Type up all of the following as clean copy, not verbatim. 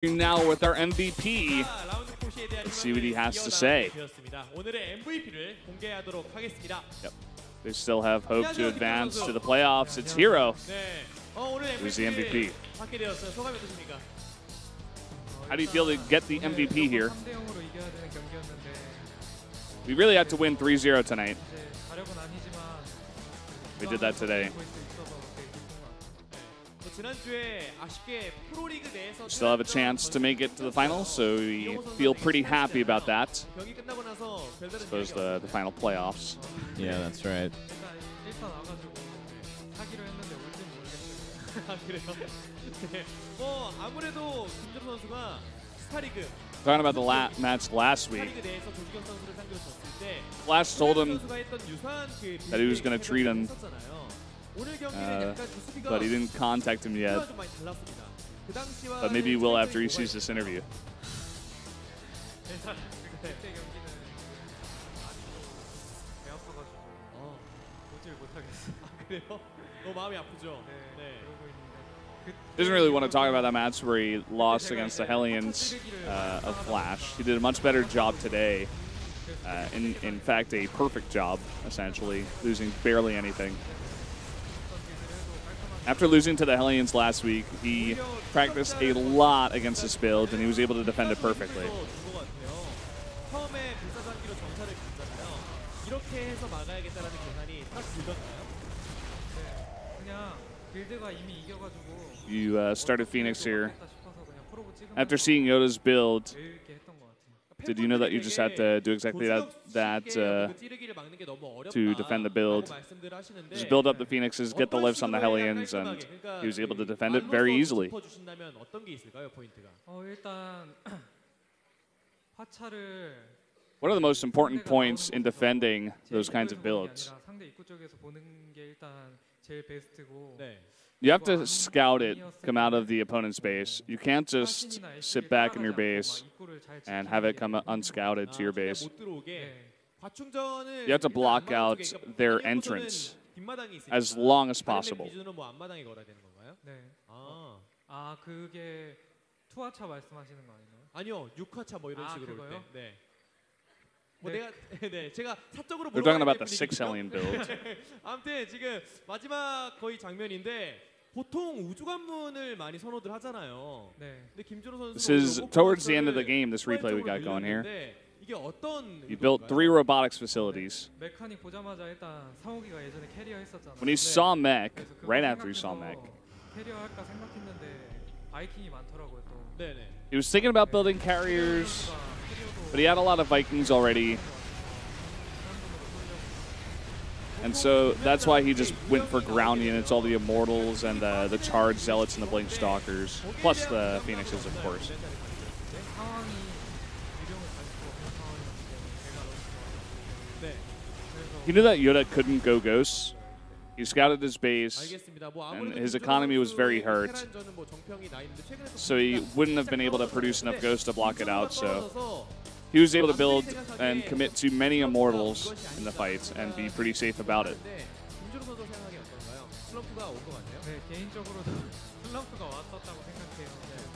Now with our MVP. Let's see what he has to say. Yep. They still have hope to advance to the playoffs. It's Hero who's the MVP. How do you feel to get the MVP here? We really had to win 3-0 tonight. We did that today. Still have a chance to make it to the finals, so we feel pretty happy about that. I suppose the final playoffs. Yeah, that's right. Talking about the match last week, Flash told him that he was going to treat him, but he didn't contact him yet. But maybe he will after he sees this interview. Doesn't really want to talk about that match where he lost against the Hellions of Flash. He did a much better job today. In fact, a perfect job, essentially, losing barely anything. After losing to the Hellions last week, he practiced a lot against this build, and he was able to defend it perfectly. You started Phoenix here. After seeing Yoda's build, did you know that you just had to do exactly that to defend the build? Just build up the Phoenixes, get the lifts on the Hellions, and he was able to defend it very easily. What are the most important points in defending those kinds of builds? You have to scout it, come out of the opponent's base. You can't just sit back in your base and have it come unscouted to your base. You have to block out their entrance as long as possible. They're talking about the 6 Hellion build. This is towards the end of the game, this replay we got going here. You built 3 robotics facilities. When he saw Mech, right after he saw Mech, he was thinking about building carriers, but he had a lot of Vikings already. And so that's why he just went for ground units, all the Immortals and the Charged Zealots and the Blink Stalkers, plus the Phoenixes, of course. He knew that Yoda couldn't go Ghosts. He scouted his base, and his economy was very hurt. So he wouldn't have been able to produce enough Ghosts to block it out, so he was able to build and commit to many Immortals in the fights and be pretty safe about it.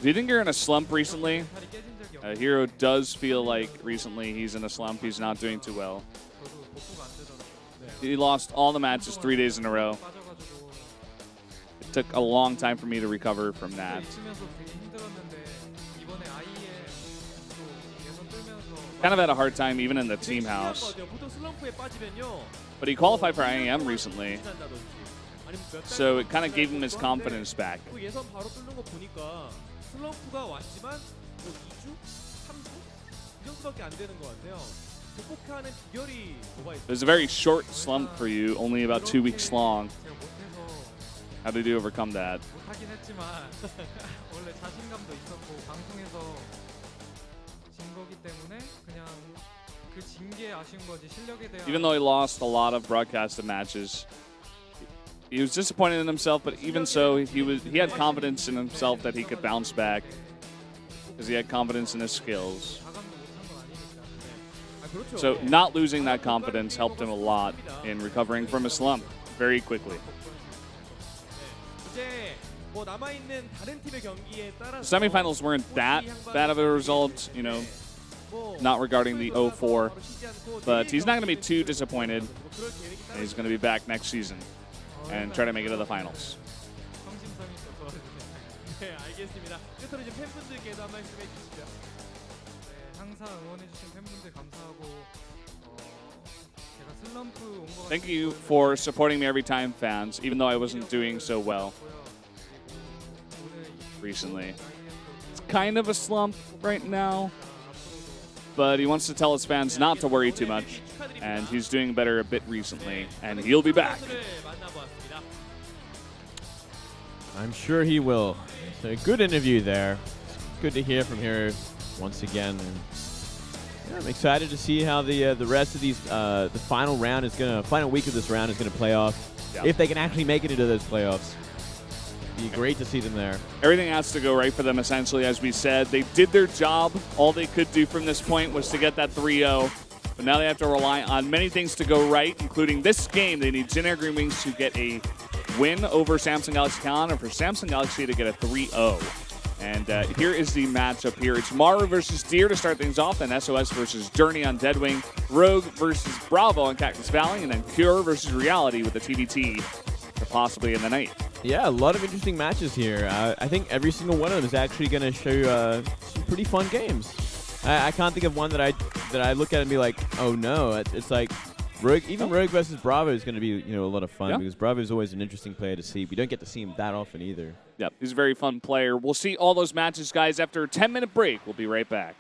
Do you think you're in a slump recently? Hero does feel like recently he's in a slump. He's not doing too well. He lost all the matches 3 days in a row. It took a long time for me to recover from that. Kind of had a hard time even in the team house. But he qualified for IEM recently, so it kind of gave him his confidence back. It was a very short slump for you, only about 2 weeks long. How did you overcome that? Even though he lost a lot of broadcasted matches, he was disappointed in himself, but even so, he had confidence in himself that he could bounce back because he had confidence in his skills. So not losing that confidence helped him a lot in recovering from a slump very quickly. Semifinals weren't that bad of a result, you know, not regarding the 0-4, but he's not going to be too disappointed. He's going to be back next season and try to make it to the finals. Thank you for supporting me every time, fans, even though I wasn't doing so well recently. It's kind of a slump right now, but he wants to tell his fans not to worry too much, and he's doing better a bit recently, and he'll be back. I'm sure he will. So a good interview there. It's good to hear from here once again. And yeah, I'm excited to see how the rest of these the final week of this round is gonna play off. Yeah. If they can actually make it into those playoffs, it'd be great to see them there. Everything has to go right for them. Essentially, as we said, they did their job. All they could do from this point was to get that 3-0. But now they have to rely on many things to go right, including this game. They need Jin Air Green Wings to get a win over Samsung Galaxy Talon, and for Samsung Galaxy to get a 3-0. And here is the matchup here. It's Maru versus Deer to start things off, then SOS versus Journey on Deadwing, Rogue versus Bravo on Cactus Valley, and then Cure versus Reality with the TBT for possibly in the night. Yeah, a lot of interesting matches here. I think every single one of them is actually going to show some pretty fun games. I can't think of one that I look at and be like, oh no. It's like Rogue, even Rogue versus Bravo is going to be a lot of fun, because Bravo is always an interesting player to see. We don't get to see him that often either. Yep, he's a very fun player. We'll see all those matches, guys, after a 10-minute break. We'll be right back.